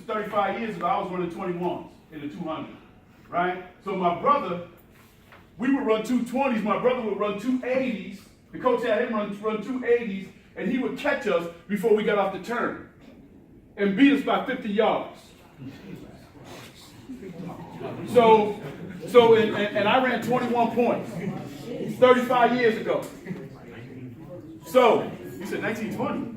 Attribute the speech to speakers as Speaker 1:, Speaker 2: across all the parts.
Speaker 1: 35 years ago, I was running 21s in the 200, right? So my brother, we would run 220s. My brother would run 280s. The coach had him run 280s, and he would catch us before we got off the turn and beat us by 50 yards. And I ran 21 points 35 years ago. So, you said 1920.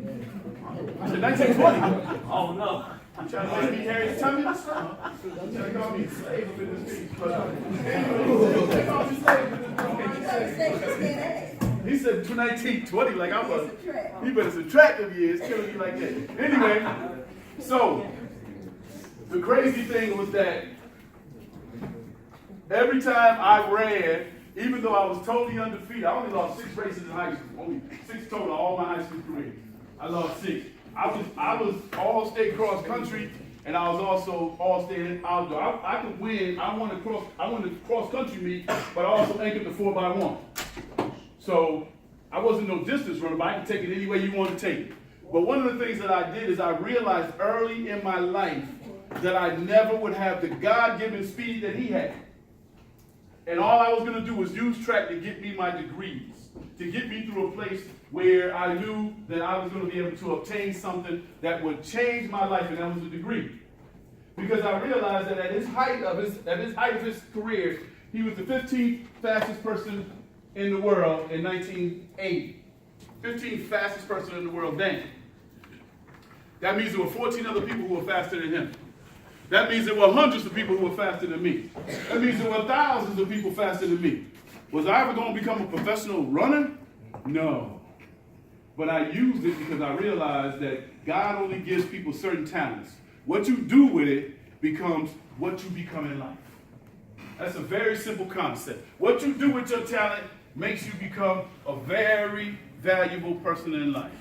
Speaker 1: I said 1920. Oh no. You trying to make me Harry's tummy or something? You trying to call me a slave up in this piece. But they call me slave in this. He said 1920 like I was. He better subtract them years, killing me like that. Anyway, so the crazy thing was that every time I ran, even though I was totally undefeated, I only lost 6 races in high school. Only 6 total all my high school career. I lost 6. I was all-state cross country, and I was also all-state outdoor. I could win. I won the cross country meet, but I also anchored the 4x1. So I wasn't no distance runner, but I could take it any way you want to take it. But one of the things that I did is I realized early in my life that I never would have the God-given speed that he had. And all I was going to do was use track to get me my degrees, to get me through a place where I knew that I was going to be able to obtain something that would change my life, and that was a degree. Because I realized that at his height of his career, he was the 15th fastest person in the world in 1980. 15th fastest person in the world then. That means there were 14 other people who were faster than him. That means there were hundreds of people who were faster than me. That means there were thousands of people faster than me. Was I ever going to become a professional runner? No. But I used it because I realized that God only gives people certain talents. What you do with it becomes what you become in life. That's a very simple concept. What you do with your talent makes you become a very valuable person in life.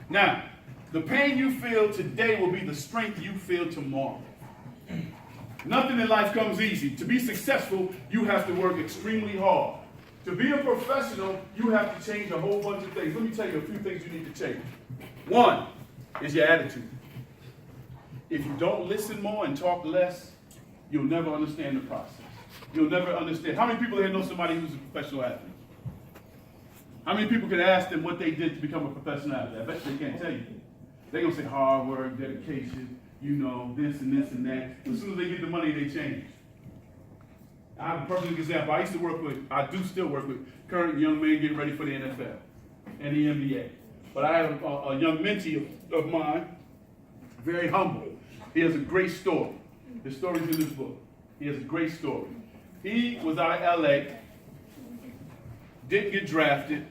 Speaker 1: Now, the pain you feel today will be the strength you feel tomorrow. Nothing in life comes easy. To be successful, you have to work extremely hard. To be a professional, you have to change a whole bunch of things. Let me tell you a few things you need to change. One is your attitude. If you don't listen more and talk less, you'll never understand the process. You'll never understand. How many people here know somebody who's a professional athlete? How many people can ask them what they did to become a professional athlete? I bet they can't tell you. They're going to say hard work, dedication, you know, this and this and that. As soon as they get the money, they change. I have a perfect example. I do still work with current young men getting ready for the NFL and the NBA. But I have a young mentee of mine, very humble. He has a great story. His story's in this book. He has a great story. He was out of LA, didn't get drafted,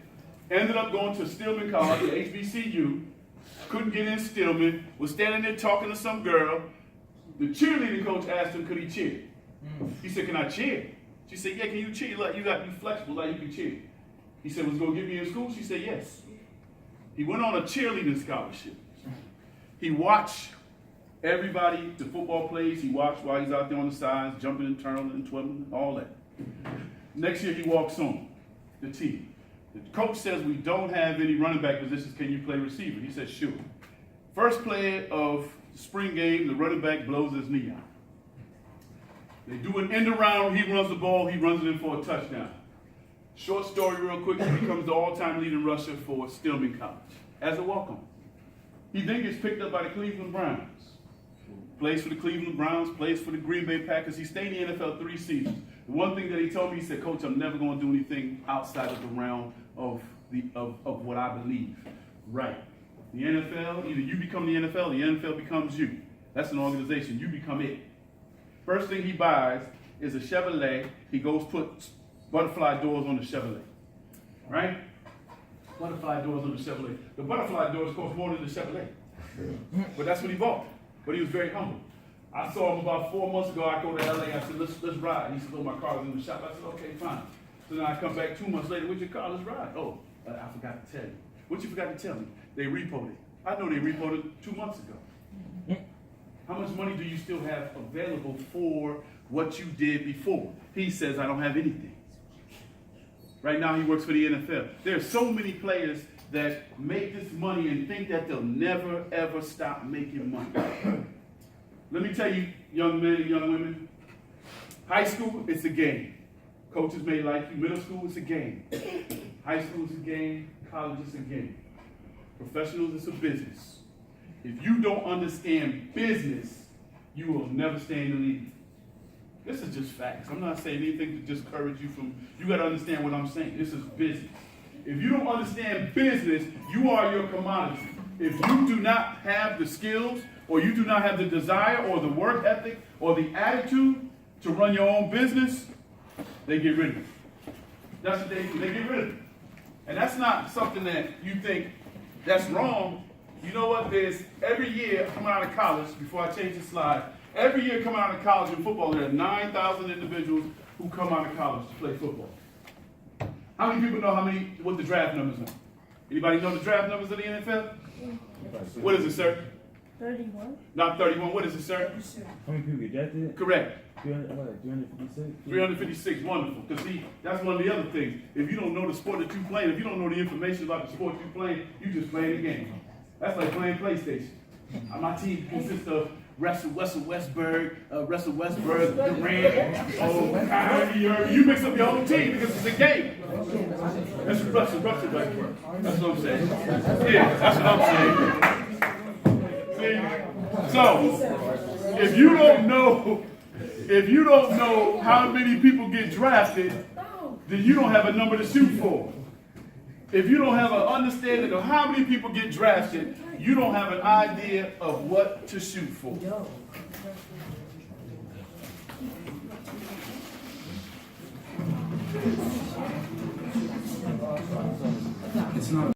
Speaker 1: ended up going to Stillman College, the HBCU, couldn't get in Stillman, was standing there talking to some girl. The cheerleading coach asked him, could he cheer? He said, can I cheer? She said, yeah, can you cheer? Like, you got to be flexible, like you can cheer. He said, was it going to get me in school? She said, yes. He went on a cheerleading scholarship. He watched everybody, the football plays, he watched while he's out there on the sides, jumping and turning and twirling, all that. Next year, he walks on the team. The coach says, we don't have any running back positions. Can you play receiver? He says, sure. First play of the spring game, the running back blows his knee out. They do an end around, he runs the ball, he runs it in for a touchdown. Short story real quick, he becomes the all-time leading rusher for Stillman College as a walk-on. He then gets picked up by the Cleveland Browns. Plays for the Cleveland Browns, plays for the Green Bay Packers. He stayed in the NFL 3 seasons. The one thing that he told me, he said, Coach, I'm never going to do anything outside of the realm of what I believe. Right. The NFL, either you become the NFL becomes you. That's an organization. You become it. First thing he buys is a Chevrolet. He goes put butterfly doors on the Chevrolet. Right? Butterfly doors on the Chevrolet. The butterfly doors cost more than the Chevrolet. But that's what he bought. But he was very humble. I saw him about 4 months ago. I go to LA. I said, let's ride. He said, oh, my car's in the shop. I said, okay, fine. So then I come back 2 months later. Where's your car? Let's ride. Oh, I forgot to tell you. What you forgot to tell me? They repoed it. I know they repoed it 2 months ago. How much money do you still have available for what you did before? He says, I don't have anything. Right now he works for the NFL. There are so many players that make this money and think that they'll never, ever stop making money. Let me tell you, young men and young women, high school, it's a game. Coaches may like you. Middle school, it's a game. High school is a game. College is a game. Professionals, it's a business. If you don't understand business, you will never stay in the league. This is just facts. I'm not saying anything to discourage you from, you got to understand what I'm saying. This is business. If you don't understand business, you are your commodity. If you do not have the skills, or you do not have the desire, or the work ethic, or the attitude to run your own business, they get rid of it. That's what they do. They get rid of it. And that's not something that you think that's wrong. You know what? There's every year coming out of college, before I change the slide, every year coming out of college in football, there are 9,000 individuals who come out of college to play football. How many people know what the draft numbers are? Anybody know the draft numbers of the NFL? What is it, sir?
Speaker 2: 31.
Speaker 1: Not 31. What is it, sir?
Speaker 3: How many people get drafted?
Speaker 1: Correct.
Speaker 3: 356?
Speaker 1: 356, wonderful. Because see, that's one of the other things. If you don't know the sport that you're playing, if you don't know the information about the sport you're playing, you just playing the game. That's like playing PlayStation. My team consists of Russell Westberg, Durant, you mix up your whole team because it's a game. That's Russell Westberg. That's what I'm saying. Yeah, that's what I'm saying. See? So, if you don't know how many people get drafted, then you don't have a number to shoot for. If you don't have an understanding of how many people get drafted, you don't have an idea of what to shoot for.
Speaker 4: It's not